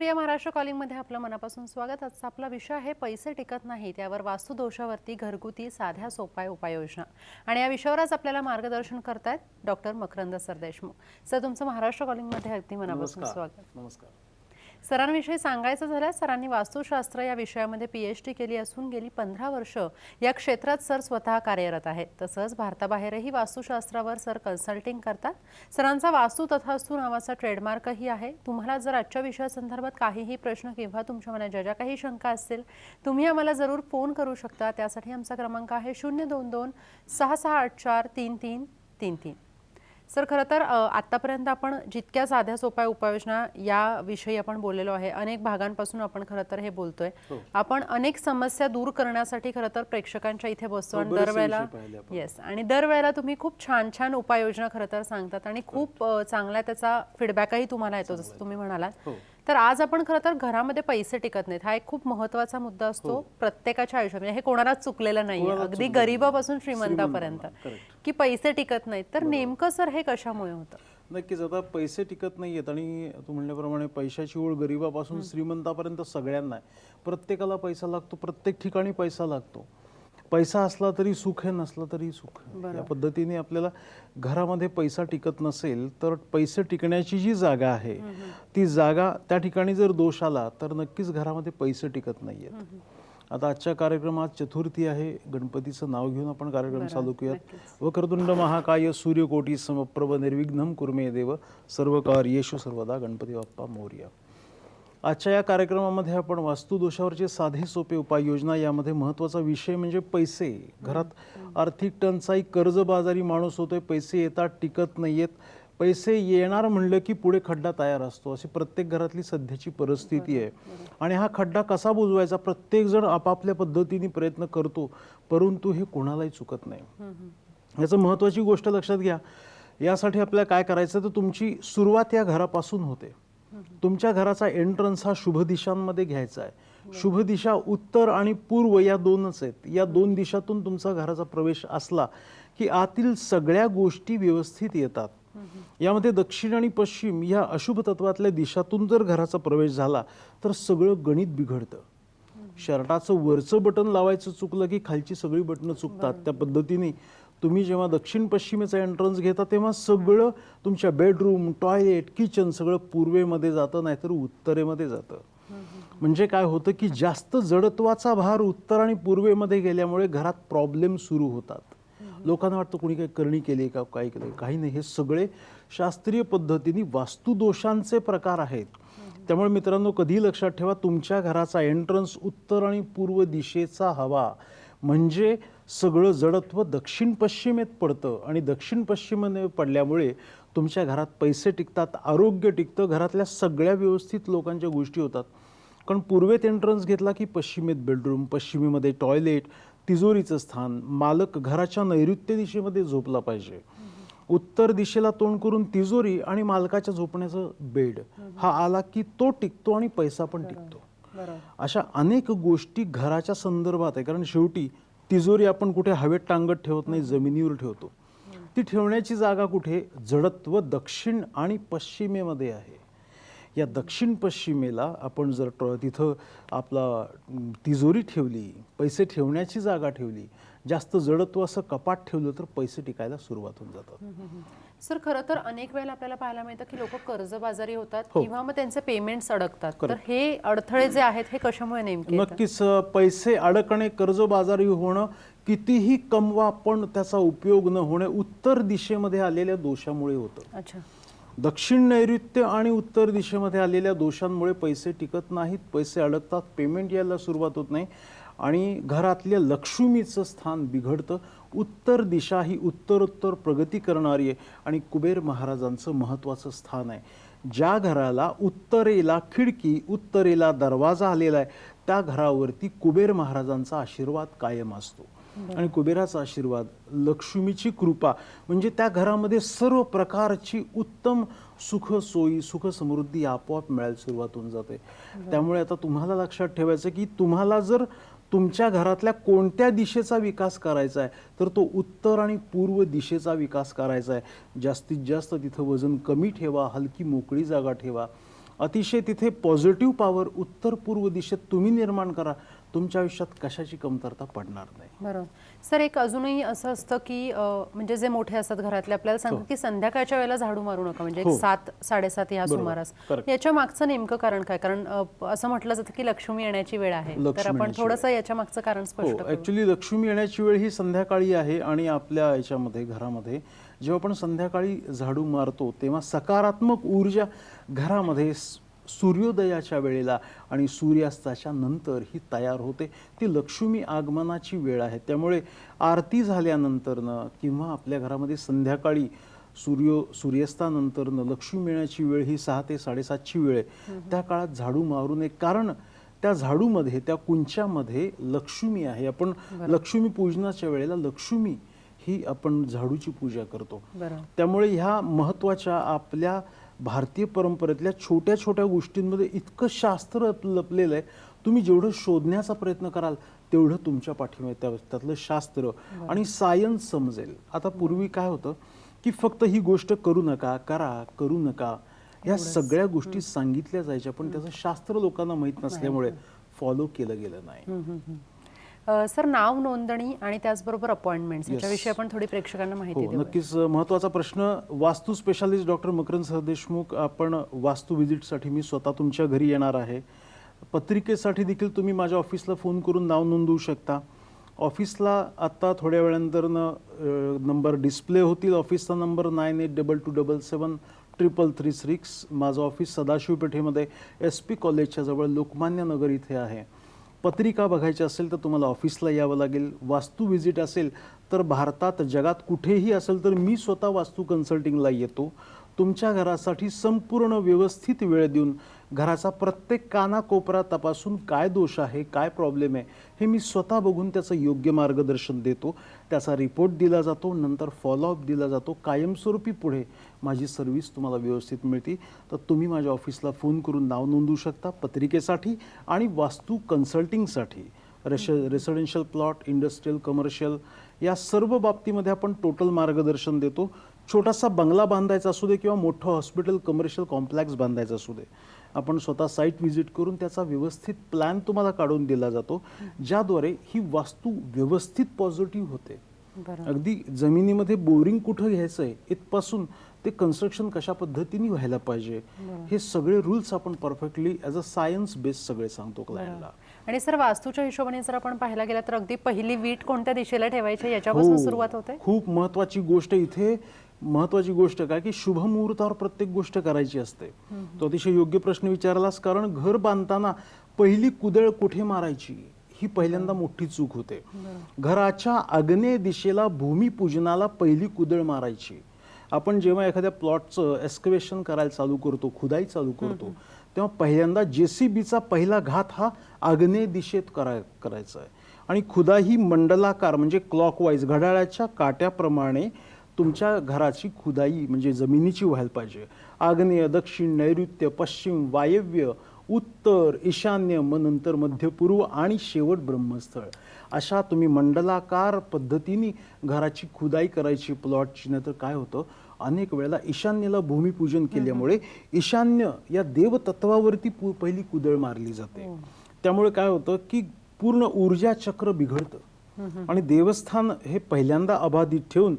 प्रिय महाराष्ट्र कॉलिंगमध्ये आपलं मनापासून स्वागत. आजचा आपला विषय आहे पैसे टिकत नाही त्यावर वास्तुदोषावरती घरगुती साध्या सोप्या उपाययोजना. आणि या विषयावरच आपल्याला मार्गदर्शन करतायत डॉक्टर मकरंद सरदेशमुख. सर, तुमचं महाराष्ट्र कॉलिंगमध्ये अगदी मनापासून स्वागत. नमस्कार. सरांविषयी सांगायचं झाल्यास सरांनी वास्तुशास्त्र या विषयामध्ये PhD केली असून गेली 15 वर्ष या क्षेत्रात सर स्वतः कार्यरत आहेत. तसंच भारताबाहेरही वास्तुशास्त्रावर सर कन्सल्टिंग करतात. सरांचा वास्तू तथास्तु नावाचा ट्रेडमार्कही आहे. तुम्हाला जर आजच्या विषयासंदर्भात काहीही प्रश्न किंवा तुमच्या मनात ज्या काही शंका असतील तुम्ही आम्हाला जरूर फोन करू शकता. त्यासाठी आमचा क्रमांक आहे 022 6684 3333. सर, खरं तर आतापर्यंत आपण जितक्या साध्या सोप्या उपाययोजना याविषयी आपण बोललेलो आहे. अनेक भागांपासून आपण खरं तर हे बोलतोय. आपण अनेक समस्या दूर करण्यासाठी खरं तर प्रेक्षकांच्या इथे बसतो आणि दरवेळेला तुम्ही खूप छान छान उपाययोजना खरं तर सांगतात आणि खूप चांगला त्याचा फीडबॅकही तुम्हाला येतो, जसं तुम्ही म्हणालात. तर आज आपण खरं तर घरामध्ये पैसे टिकत नाहीत हा एक खूप महत्त्वाचा मुद्दा असतो प्रत्येकाच्या आयुष्यात. म्हणजे हे कोणालाच चुकलेलं नाही, अगदी गरीबापासून श्रीमंतापर्यंत की पैसे टिकत नाहीत. तर नेमकं सर हे कशामुळे होतं? नक्कीच. आता पैसे टिकत नाहीयेत आणि तू म्हणल्याप्रमाणे पैशाची ओढ गरीबापासून श्रीमंतापर्यंत सगळ्यांना आहे. प्रत्येकाला पैसा लागतो, प्रत्येक ठिकाणी पैसा लागतो. पैसा असला तरी सुख आहे, नसला तरी सुख. या पद्धतीने आपल्याला घरामध्ये पैसा टिकत नसेल तर पैसे टिकण्याची जी जागा आहे ती जागा त्या ठिकाणी जर दोष आला तर नक्कीच घरामध्ये पैसे टिकत नाहीयेत. आता आजच्या कार्यक्रमात चतुर्थी आहे. गणपतीचं नाव घेऊन आपण कार्यक्रम चालू करूयात. वक्रतुंड महाकाय सूर्यकोटी समप्रभ निर्विघ्नं कुर्मे देव सर्व कार्येषु सर्वदा गणपती बाप्पा मोरया. आजच्या या कार्यक्रमामध्ये आपण वास्तुदोषावरचे साधे सोपे उपाययोजना यामध्ये महत्त्वाचा विषय म्हणजे पैसे. घरात आर्थिक टंचाई, कर्जबाजारी माणूस होतोय, पैसे येतात टिकत नाहीयेत. पैसे येणार म्हणलं की पुढे खड्डा तयार असतो, अशी प्रत्येक घरातली सध्याची परिस्थिती आहे. आणि हा खड्डा कसा बुजवायचा प्रत्येक जण आपापल्या पद्धतीने प्रयत्न करतो, परंतु हे कोणालाही चुकत नाही. याचं महत्त्वाची गोष्ट लक्षात घ्या. यासाठी आपल्याला काय करायचं तर तुमची सुरुवात या घरापासून होते. तुमच्या घराचा एंट्रन्स हा शुभ दिशांमध्ये घ्यायचा आहे. शुभ दिशा उत्तर आणि पूर्व या दोनच आहेत. या दोन दिशातून तुमचा घराचा प्रवेश असला की आतील सगळ्या गोष्टी व्यवस्थित येतात. यामध्ये दक्षिण आणि पश्चिम या अशुभ तत्वातल्या दिशातून जर घराचा प्रवेश झाला तर सगळं गणित बिघडतं. शर्टाचं वरचं बटन लावायचं चुकलं की खालची सगळी बटणं चुकतात. त्या पद्धतीने तुम्ही जेव्हा दक्षिण पश्चिमेचा एंट्रन्स घेता तेव्हा सगळं तुमच्या बेडरूम, टॉयलेट, किचन सगळं पूर्वेमध्ये जातं, नाहीतर उत्तरेमध्ये जातं. म्हणजे काय होतं की जास्त जडत्वाचा भार उत्तर आणि पूर्वेमध्ये गेल्यामुळे घरात प्रॉब्लेम सुरू होतात. लोकांना वाटतं कोणी काही करणी केली का, काय केलं, काही नाही. हे सगळे शास्त्रीय पद्धतीने वास्तुदोषांचे प्रकार आहेत. त्यामुळे मित्रांनो, कधी लक्षात ठेवा, तुमच्या घराचा एंट्रन्स उत्तर आणि पूर्व दिशेचा हवा म्हणजे सगळं जडत्व दक्षिण पश्चिमेत पडतं आणि दक्षिण पश्चिमेत पडल्यामुळे तुमच्या घरात पैसे टिकतात, आरोग्य टिकतं, घरातल्या सगळ्या व्यवस्थित लोकांच्या गोष्टी होतात. कारण पूर्वेत एंट्रन्स घेतला की पश्चिमेत बेडरूम, पश्चिमेमध्ये टॉयलेट, तिजोरीचं स्थान, मालक घराच्या नैऋत्य दिशेमध्ये झोपला पाहिजे. उत्तर दिशेला तोंड करून तिजोरी आणि मालकाच्या झोपण्याचं बेड हा आला की तो टिकतो आणि पैसा पण टिकतो. अशा अनेक गोष्टी घराच्या संदर्भात आहे. कारण शेवटी तिजोरी आपण कुठे हवेत टांगत ठेवत नाही, जमिनीवर ठेवतो. ती ठेवण्याची जागा कुठे? जडत्व दक्षिण आणि पश्चिमेमध्ये आहे. या दक्षिण पश्चिमेला आपण जर तिथं आपला तिजोरी ठेवली, पैसे ठेवण्याची जागा ठेवली, जास्त जडत्व असं कपाट ठेवलं तर पैसे टिकायला सुरुवात होऊन जातात. सर, खरं तर अनेक वेळेला आपल्याला पाहायला मिळतं की लोक कर्जबाजारी होतात किंवा मग त्यांचे पेमेंट्स अडकतात. तर हे अडथळे जे आहेत हे कशामुळे नेमके? नक्कीच पैसे अडकणे, कर्जबाजारी होणं, कितीही कमवा पण त्याचा उपयोग न होणे उत्तर दिशेमध्ये आलेल्या दोषामुळे होतं. अच्छा. दक्षिण नैऋत्य आणि उत्तर दिशेमध्ये आलेल्या दोषांमुळे पैसे टिकत नाहीत, पैसे अडकतात, पेमेंट यायला सुरुवात होत नाही आणि घरातल्या लक्ष्मीचं स्थान बिघडतं. उत्तर दिशा ही उत्तरोत्तर प्रगती करणारी आहे आणि कुबेर महाराजांचं महत्त्वाचं स्थान आहे. ज्या घराला उत्तरेला खिडकी, उत्तरेला दरवाजा आलेला आहे त्या घरावरती कुबेर महाराजांचा आशीर्वाद कायम असतो. आणि कुबेराचा आशीर्वाद, लक्ष्मीची कृपा म्हणजे त्या घरामध्ये सर्व प्रकारची उत्तम सुख सोयी, सुख समृद्धी आपोआप मिळायला सुरुवात होऊन जाते. त्यामुळे आता तुम्हाला लक्षात ठेवायचं की तुम्हाला जर तुमच्या घरातल्या कोणत्या दिशेचा विकास करायचा आहे तर तो उत्तर आणि पूर्व दिशेचा विकास करायचा आहे. जास्तीत जास्त तिथं वजन कमी ठेवा, हलकी मोकळी जागा ठेवा. अतिशय तिथे पॉझिटिव्ह पॉवर उत्तर पूर्व दिशेत तुम्ही निर्माण करा, तुमच्या आयुष्यात कशाची कमतरता पडणार नाही. बरोबर. सर, एक अजूनही असं असतं की म्हणजे जे मोठे असतात घरातले आपल्याला सांगतात की संध्याकाळच्या वेळेला झाडू मारू नका, म्हणजे 7-7:30 या सुमारास. याच्या मागचं नेमकं कारण काय? कारण असं म्हटलं जातं की लक्ष्मी येण्याची वेळ आहे, तर आपण थोडंसं याच्या मागचं कारण स्पष्ट करू. ऍक्च्युली लक्ष्मी येण्याची वेळ ही संध्याकाळी आहे आणि आपल्या याच्यामध्ये घरामध्ये जेव्हा आपण संध्याकाळी झाडू मारतो तेव्हा सकारात्मक ऊर्जा घरामध्ये सूर्योदयाच्या वेळेला आणि सूर्यास्ताच्या नंतर ही तयार होते. ती लक्ष्मी आगमनाची वेळ आहे. त्यामुळे आरती झाल्यानंतरनं किंवा आपल्या घरामध्ये संध्याकाळी सूर्यास्तानंतरनं लक्ष्मी मिळण्याची वेळ ही 6 ते 7:30ची वेळ आहे. त्या काळात झाडू मारू नये, कारण त्या झाडूमध्ये त्या कुंच्यामध्ये लक्ष्मी आहे. आपण लक्ष्मी पूजनाच्या वेळेला लक्ष्मी ही आपण झाडूची पूजा करतो. त्यामुळे ह्या महत्त्वाच्या आपल्या भारतीय परंपरेतल्या छोट्या छोट्या गोष्टींमध्ये इतकं शास्त्र लपलेलं आहे. तुम्ही जेवढं शोधण्याचा प्रयत्न कराल तेवढं तुमच्या पाठीमागे त्यातलं शास्त्र आणि सायन्स समजेल. आता पूर्वी काय होतं की फक्त ही गोष्ट करू नका, करू नका, या सगळ्या गोष्टी सांगितल्या जायच्या, पण त्याचं शास्त्र लोकांना माहीत नसल्यामुळे फॉलो केलं गेलं नाही. सर, नाव नोंदणी आणि त्याचबरोबर अपॉइंटमेंट याच्याविषयी आपण थोडी प्रेक्षकांना माहिती देऊ. नक्कीच महत्त्वाचा प्रश्न. वास्तू स्पेशालिस्ट डॉक्टर मकरंद सरदेशमुख, आपण वास्तू व्हिजिटसाठी मी स्वतः तुमच्या घरी येणार आहे. पत्रिकेसाठी देखील तुम्ही माझ्या ऑफिसला फोन करून नाव नोंदवू शकता. ऑफिसला आत्ता थोड्या वेळानंतर नंबर डिस्प्ले होतील. ऑफिसचा नंबर 9822773336. माझं ऑफिस सदाशिव पेठेमध्ये SP कॉलेजच्या जवळ लोकमान्य नगर इथे आहे. पत्रिका बघायची असेल तर तुम्हाला ऑफिसला यावं लागेल. वास्तू व्हिजिट असेल तर भारतात जगात कुठेही असेल तर मी स्वतः वास्तू कन्सल्टिंगला येतो. तुमच्या घरासाठी संपूर्ण व्यवस्थित वेळ देऊन घराचा प्रत्येक कानाकोपरा तपासून काय दोष आहे, काय प्रॉब्लेम आहे हे मी स्वतः बघून त्याचं योग्य मार्गदर्शन देतो. त्याचा रिपोर्ट दिला जातो, नंतर फॉलोअप दिला जातो. कायमस्वरूपी पुढे माझी सर्व्हिस तुम्हाला व्यवस्थित मिळते. तर तुम्ही माझ्या ऑफिसला फोन करून नाव नोंदवू शकता पत्रिकेसाठी आणि वास्तू कन्सल्टिंगसाठी. रेसिडेन्शियल प्लॉट, इंडस्ट्रियल, कमर्शियल या सर्व बाबतीमध्ये आपण टोटल मार्गदर्शन देतो. छोटासा बंगला बांधायचा असू दे किंवा मोठं हॉस्पिटल, कमर्शियल कॉम्प्लेक्स बांधायचं असू दे, आपण स्वतः साईट व्हिजिट करून त्याचा व्यवस्थित प्लॅन तुम्हाला काढून दिला जातो, ज्याद्वारे ही वास्तू व्यवस्थित पॉझिटिव्ह होते. अगदी जमिनीमध्ये बोरिंग कुठं घ्यायचं आहे इथपासून ते कन्स्ट्रक्शन कशा पद्धतीने व्हायला पाहिजे, हे सगळे रूल्स आपण perfectly as a science base सगळे सांगतो क्लायंटला. आणि सर, वास्तूच्या हिशोबाने जर आपण पाहायला गेलं तर अगदी पहिली वीट कोणत्या दिशेला ठेवायची याच्यापासून सुरुवात होते. खूप महत्त्वाची गोष्ट इथे, महत्त्वाची गोष्ट काय की शुभ मुहूर्तावर प्रत्येक गोष्ट करायची असते. तो अतिशय योग्य प्रश्न विचारलास, कारण घर बांधताना पहिली कुदळ कुठे मारायची ही पहिल्यांदा मोठी चूक होते. घराच्या आग्नेय दिशेला भूमिपूजनाला पहिली कुदळ मारायची. आपण जेव्हा एखाद्या प्लॉटचं एक्स्कवेशन करायला चालू करतो, खुदाई चालू करतो, तेव्हा पहिल्यांदा JCBचा पहिला घात हा आग्नेय दिशेत करायचा आहे. आणि खुदा ही मंडलाकार म्हणजे क्लॉकवाईज घड्याळाच्या काट्याप्रमाणे तुमच्या घराची खुदाई म्हणजे जमिनीची व्हायला पाहिजे. आग्नेय, दक्षिण, नैऋत्य, पश्चिम, वायव्य, उत्तर, ईशान्य, नंतर मध्यपूर्व आणि शेवट ब्रह्मस्थळ, अशा तुम्ही मंडलाकार पद्धतीने घराची खुदाई करायची प्लॉटची. नाही तर काय होतं, अनेक वेळेला ईशान्येला भूमिपूजन केल्यामुळे ईशान्य या देवतत्वावरती पहिली कुदळ मारली जाते. त्यामुळे काय होतं की पूर्ण ऊर्जा चक्र बिघडतं. आणि देवस्थान हे पहिल्यांदा अबाधित ठेवून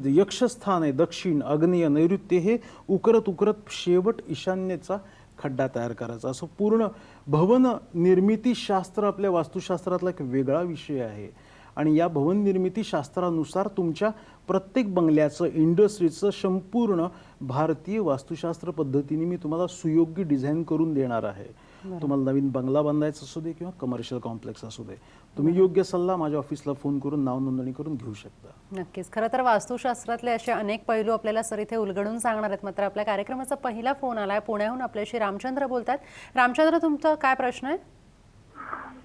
यक्षस्थान आहे दक्षिण, आग्नेय, नैऋत्य हे उकरत शेवट ईशान्येचा खड्डा तयार करायचा. असं पूर्ण भवन निर्मिती शास्त्र आपल्या वास्तुशास्त्रातला एक वेगळा विषय आहे. आणि या भवन निर्मिती शास्त्रानुसार तुमच्या प्रत्येक बंगल्याचं, इंडस्ट्रीचं संपूर्ण भारतीय वास्तुशास्त्र पद्धतीने मी तुम्हाला सुयोग्य डिझाईन करून देणार आहे. तुम्हाला नवीन बंगला बांधायचा असू दे किंवा कमर्शियल कॉम्प्लेक्स असू दे, तुम्ही योग्य सल्ला माझ्या ऑफिसला फोन करून नाव नोंदणी करून घेऊ शकता. नक्कीच. खरं तर वास्तुशास्त्रातले असे अनेक पैलू आपल्याला सर इथे उलगडून सांगणार आहेत. मात्र आपल्या कार्यक्रमाचा पहिला फोन आलाय, पुण्याहून आपल्याशी रामचंद्र बोलतात. रामचंद्र, तुमचा काय प्रश्न आहे?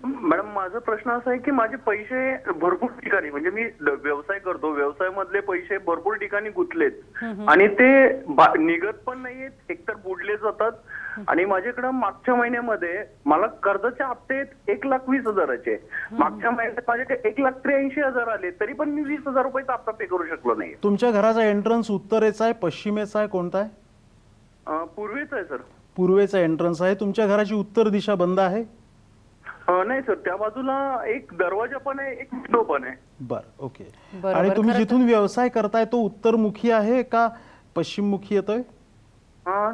मॅडम, माझा प्रश्न असा आहे की माझे पैसे भरपूर ठिकाणी, म्हणजे मी व्यवसाय करतो, व्यवसायामधले पैसे भरपूर ठिकाणी गुंतलेत आणि ते निघत पण नाहीयेत, एकतर बुडले जातात. आणि माझ्याकडे मागच्या महिन्यामध्ये मला कर्जाचे हप्ते 1,20,000चे, मागच्या महिन्यात माझ्याकडे 1,83,000 आले, तरी पण मी 20,000 रुपयाचा हप्ता पे करू शकलो नाही. तुमच्या घराचा एंट्रन्स उत्तरेचा आहे, पश्चिमेचा आहे, कोणता आहे? पूर्वीच आहे सर. पूर्वेचा एंट्रन्स आहे. तुमच्या घराची उत्तर दिशा बंद आहे? नाही सर, त्या बाजूला एक दरवाजा पण आहे, एक विंडो पण आहे. बरं, ओके. बरोबर. आणि तुम्ही खरं तर- जिथून व्यवसाय करताय तो उत्तरमुखी आहे का पश्चिममुखी येतोय?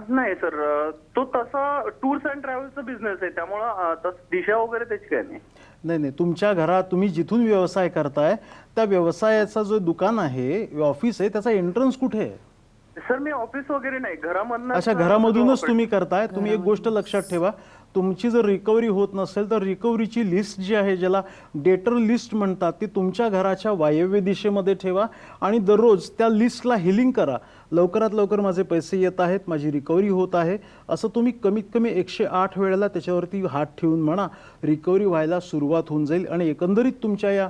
नाही सर, तो तसा टूर्स अँड ट्रॅव्हल्सचा बिझनेस आहे, त्यामुळं दिशा वगैरे त्याची काय नाही. नाही नाही, तुमच्या घरात तुम्ही जिथून व्यवसाय करताय त्या व्यवसायाचा जो दुकान आहे, ऑफिस आहे, त्याचा एंट्रन्स कुठे आहे? सर मी ऑफिस वगैरे नाही, घरामधनं. अच्छा, घरामधूनच तुम्ही करताय. तुम्ही एक गोष्ट लक्षात ठेवा, तुमची जर रिकव्हरी होत नसेल तर रिकव्हरीची लिस्ट जी आहे, ज्याला डेटर लिस्ट म्हणतात, ती तुमच्या घराच्या वायव्य दिशेमध्ये ठेवा आणि दररोज त्या लिस्टला हिलिंग करा. लवकरात लवकर माझे पैसे येत आहेत, माझी रिकव्हरी होत आहे, असं तुम्ही कमीत कमी 108 वेळेला त्याच्यावरती हात ठेवून म्हणा. रिकव्हरी व्हायला सुरुवात होऊन जाईल. आणि एकंदरीत तुमच्या या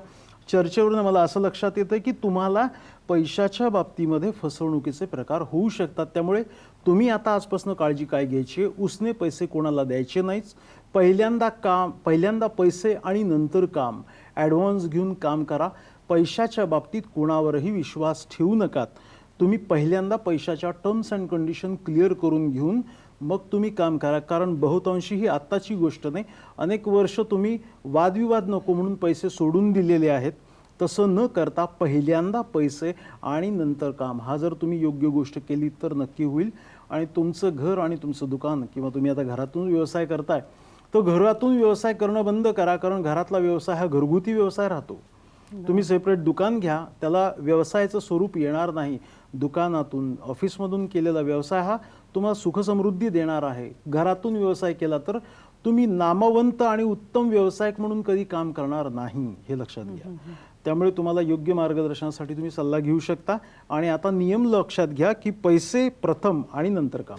चर्चेवरून मला असं लक्षात येतं की तुम्हाला पैशाच्या बाबतीमध्ये फसवणुकीचे प्रकार होऊ शकतात. त्यामुळे तुम्ही आता आजपासून काळजी काय घ्यायची, उसने पैसे कोणाला द्यायचे नाहीच. पहिल्यांदा पैसे आणि नंतर काम. ॲडव्हान्स घेऊन काम करा. पैशाच्या बाबतीत कोणावरही विश्वास ठेवू नकात. तुम्ही पहिल्यांदा पैशाच्या टर्म्स अँड कंडिशन क्लिअर करून घेऊन मग तुम्ही काम करा. कारण बहुतांशी ही आत्ताची गोष्ट नाही, अनेक वर्ष तुम्ही वादविवाद नको म्हणून पैसे सोडून दिलेले आहेत. तसं न करता पहिल्यांदा पैसे आणि नंतर काम, हा जर तुम्ही योग्य गोष्ट केली तर नक्की होईल. आणि तुमचं घर आणि तुमचं दुकान, किंवा तुम्ही आता घरातून व्यवसाय करताय तर घरातून व्यवसाय करणं बंद करा. कारण घरातला व्यवसाय हा घरगुती व्यवसाय राहतो. तुम्ही सेपरेट दुकान घ्या, त्याला व्यवसायाचं स्वरूप येणार नाही. दुकानातून ऑफिसमधून केलेला व्यवसाय हा तुम्हाला सुखसमृद्धी देणार आहे. घरातून व्यवसाय केला तर तुम्ही नामवंत आणि उत्तम व्यावसायिक म्हणून कधी काम करणार नाही, हे लक्षात घ्या. त्यामुळे तुम्हाला योग्य मार्गदर्शनासाठी तुम्ही सल्ला घेऊ शकता. आणि आता नियम लक्षात घ्या की पैसे प्रथम आणि नंतर काम.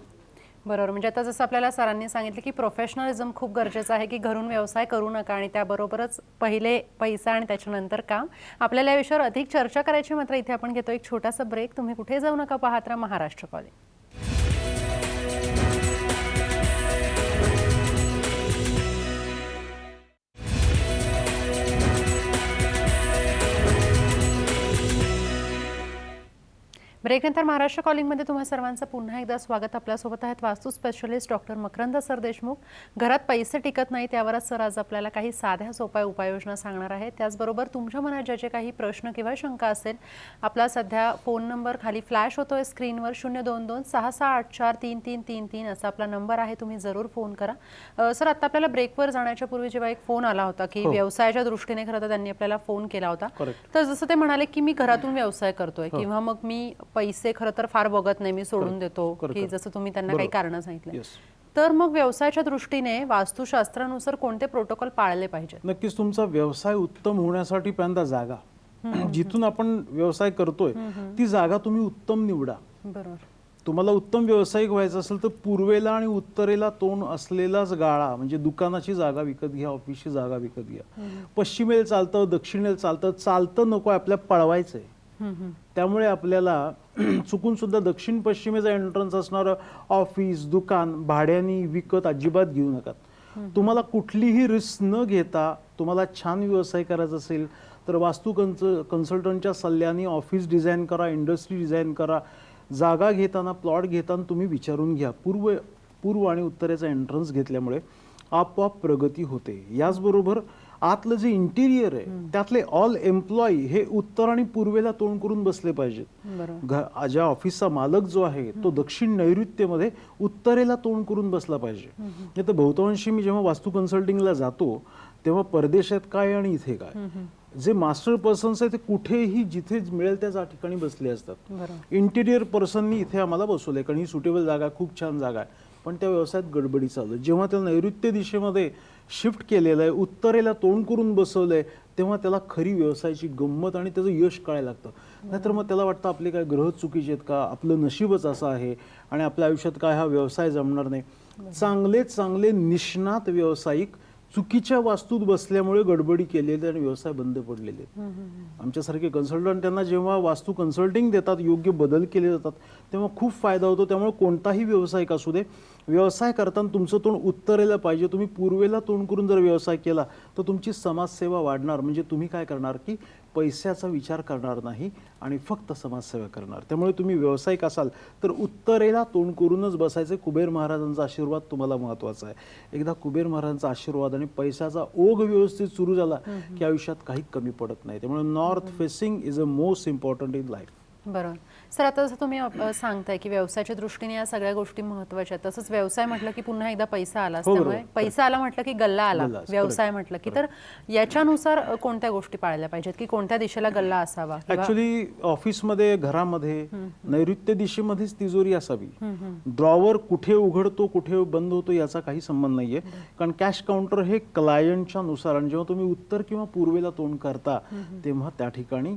बरोबर. म्हणजे आता जसं आपल्याला सरांनी सांगितलं की प्रोफेशनलिझम खूप गरजेचं आहे, की घरून व्यवसाय करू नका आणि त्याबरोबरच पहिले पैसा आणि त्याच्यानंतर काम. आपल्याला या विषयावर अधिक चर्चा करायची, मात्र इथे आपण घेतो एक छोटासा ब्रेक. तुम्ही कुठे जाऊ नका, पाहत राहा महाराष्ट्र कॉलिंग. ब्रेकनंतर महाराष्ट्र कॉलिंगमध्ये तुम्हा सर्वांचं पुन्हा एकदा स्वागत. आपल्यासोबत आहेत वास्तू specialist doctor Makarand sir Deshmukh. घरात पैसे टिकत नाही त्यावरच सर आज आपल्याला काही साध्या सोप्या उपाययोजना सांगणार आहेत. त्याचबरोबर तुमच्या मनात ज्याचे काही प्रश्न किंवा शंका असेल, आपला सध्या फोन नंबर खाली फ्लॅश होतोय स्क्रीनवर, 022-6684-3333 असा आपला नंबर आहे. तुम्ही जरूर फोन करा. सर, आता आपल्याला ब्रेकवर जाण्याच्या पूर्वी जेव्हा एक फोन आला होता की व्यवसायाच्या दृष्टीने खरं तर त्यांनी आपल्याला फोन केला होता, तर जसं ते म्हणाले की मी घरातून व्यवसाय करतोय किंवा मग मी पैसे खरं तर फार बघत नाही, मी सोडून देतो, की जसं तुम्ही त्यांना काही कारण सांगितलं, तर मग व्यवसायाच्या दृष्टीने वास्तुशास्त्रानुसार कोणते प्रोटोकॉल पाळले पाहिजेत? नक्कीच तुमचा व्यवसाय उत्तम होण्यासाठी पहिल्यांदा जागा, जिथून आपण व्यवसाय करतोय ती जागा तुम्ही उत्तम निवडा. बरोबर. तुम्हाला उत्तम व्यावसायिक व्हायचं असेल तर पूर्वेला आणि उत्तरेला तोंड असलेलाच गाळा, म्हणजे दुकानाची जागा विकत घ्या, ऑफिसची जागा विकत घ्या. पश्चिमेला चालतं, दक्षिणेला चालतं, चालतं नको, आपल्याला पळवायचंय. त्यामुळे आपल्याला चुकून सुद्धा दक्षिण पश्चिमेचा एंट्रन्स असणारं ऑफिस, दुकान भाड्याने विकत अजिबात घेऊ नका. तुम्हाला कुठलीही रिस्क न घेता तुम्हाला छान व्यवसाय करायचा असेल तर वास्तू कन्सल्टंटच्या सल्ल्याने ऑफिस डिझाईन करा, इंडस्ट्री डिझाईन करा. जागा घेताना, प्लॉट घेताना तुम्ही विचारून घ्या. पूर्व आणि उत्तरेचा एंट्रन्स घेतल्यामुळे आपोआप प्रगती होते. याचबरोबर आतलं जे इंटिरियर आहे त्यातले ऑल एम्प्लॉई हे उत्तर आणि पूर्वेला तोंड करून बसले पाहिजेत. ज्या ऑफिसचा मालक जो आहे तो दक्षिण नैऋत्यमध्ये उत्तरेला तोंड करून बसला पाहिजे. नाही तर बहुतांशी मी जेव्हा वास्तू कन्सल्टिंगला जातो तेव्हा परदेशात काय आणि इथे काय, जे मास्टर पर्सन्स आहे ते कुठेही जिथे मिळेल त्या ठिकाणी बसले असतात. इंटिरियर पर्सननी इथे आम्हाला बसवलंय कारण ही सुटेबल जागा, खूप छान जागा आहे, पण त्या व्यवसायात गडबडी चालू. जेव्हा त्याला नैऋत्य दिशेमध्ये शिफ्ट केलेलं आहे, उत्तरेला तोंड करून बसवलंय, तेव्हा त्याला खरी व्यवसायाची गंमत आणि त्याचं यश कळायला लागतं. नाहीतर मग त्याला वाटतं आपले काय ग्रह चुकीचे आहेत का, आपलं नशीबच असं आहे आणि आपल्या आयुष्यात काय हा व्यवसाय जमणार नाही. चांगले निष्णात व्यावसायिक चुकीच्या वास्तूत बसल्यामुळे गडबडी केलेले आणि व्यवसाय बंद पडलेले. आमच्यासारखे कन्सल्टंट त्यांना जेव्हा वास्तू कन्सल्टिंग देतात, योग्य बदल केले जातात, तेव्हा खूप फायदा होतो. त्यामुळे कोणताही व्यावसायिक असू दे, व्यवसाय करताना तुमचं तोंड उत्तरेला पाहिजे. तुम्ही पूर्वेला तोंड करून जर व्यवसाय केला तर तुमची समाजसेवा वाढणार. म्हणजे तुम्ही काय करणार की पैशाचा विचार करणार नाही आणि फक्त समाजसेवा करणार. त्यामुळे तुम्ही व्यावसायिक असाल तर उत्तरेला तोंड करूनच बसायचे. कुबेर महाराजांचा आशीर्वाद तुम्हाला महत्त्वाचा आहे. एकदा कुबेर महाराजांचा आशीर्वाद आणि पैशाचा ओघ व्यवस्थित सुरू झाला की आयुष्यात काही कमी पडत नाही. त्यामुळे north facing is a most important in life. बरोबर. सर, आता जसं तुम्ही सांगताय की व्यवसायाच्या दृष्टीने या सगळ्या गोष्टी महत्त्वाच्या आहेत. तसंच व्यवसाय म्हटलं की पुन्हा एकदा पैसा आला. त्यामुळे पैसा आला म्हटलं की गल्ला आला. व्यवसाय म्हटलं की तर याच्यानुसार कोणत्या गोष्टी पाळल्या पाहिजेत की कोणत्या दिशेला गल्ला असावा? ऍक्च्युली ऑफिसमध्ये, घरामध्ये नैऋत्य दिशेमध्येच तिजोरी असावी. ड्रॉवर कुठे उघडतो कुठे बंद होतो याचा काही संबंध नाहीये. कारण कॅश काउंटर हे क्लायंटच्या नुसार, आणि जेव्हा तुम्ही उत्तर किंवा पूर्वेला तोंड करता तेव्हा त्या ठिकाणी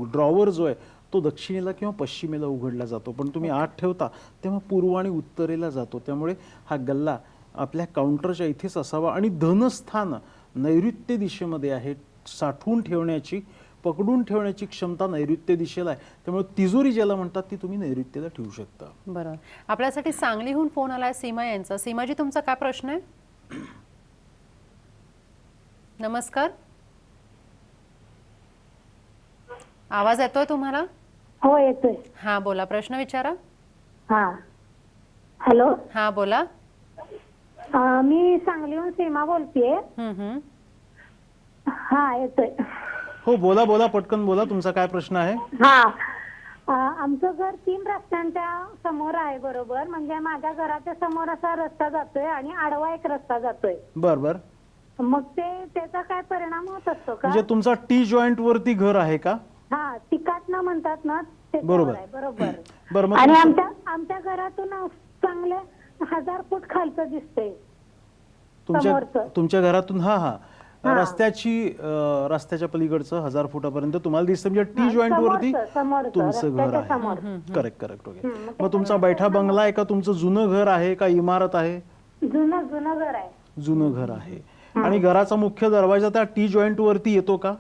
ड्रॉवर जो आहे तो दक्षिणेला किंवा पश्चिमेला उघडला जातो. पण तुम्ही आत ठेवता तेव्हा पूर्व आणि उत्तरेला जातो. त्यामुळे हा गल्ला आपल्या काउंटरच्या इथेच असावा. आणि धनस्थान नैऋत्य दिशेमध्ये आहे. साठवून ठेवण्याची, पकडून ठेवण्याची क्षमता नैऋत्य दिशेला आहे. त्यामुळे तिजोरी ज्याला म्हणतात ती तुम्ही नैऋत्यला ठेवू शकता. बरोबर. आपल्यासाठी सांगलीहून फोन आलाय सीमा यांचा. सीमाजी, तुमचा काय प्रश्न आहे? नमस्कार, आवाज येतोय तुम्हाला? हो येतोय. हा, बोला, प्रश्न विचारा. हा, हॅलो. हा, बोला. मी सांगलीहून सीमा बोलतेय. हा, येतोय. हो, बोला बोला, पटकन बोला, तुमचा काय प्रश्न आहे? हा, आमचं घर 3 रस्त्यांच्या समोर आहे. बरोबर, म्हणजे माझ्या घराच्या समोर असा रस्ता जातोय आणि आडवा एक रस्ता जातोय. बर बर. मग त्याचा काय परिणाम होत असतो का? म्हणजे तुमचा टी जॉईंट वरती घर आहे का? हा, तिकाटनं म्हणतात ना, बरोबर. बरोबर. बरं, मग आणि आमच्या घरातून चांगले 1000 फूट खालचं दिसतंय समोरचं. तुमच्या घरातून रस्त्याच्या पलीकडचं 1000 फुटापर्यंत तुम्हाला दिसतं. म्हणजे टी जॉईंट वरती तुमचं घर आहे. Correct okay. मग तुमचा बैठा बंगला आहे का तुमचं जुनं घर आहे का इमारत आहे? जुनं घर आहे. जुनं घर आहे. आणि घराचा मुख्य दरवाजा त्या टी जॉईंट वरती येतो का?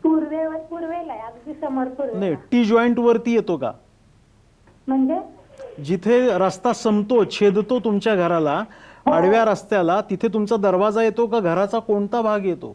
पूर्वेला आहे, अगदी समोर पूर्वेला. नाही, टी जॉईंट वरती येतो का? म्हणजे जिथे रस्ता संपतो, छेदतो तुमच्या घराला, आडव्या रस्त्याला, तिथे तुमचा दरवाजा येतो का? घराचा कोणता भाग येतो?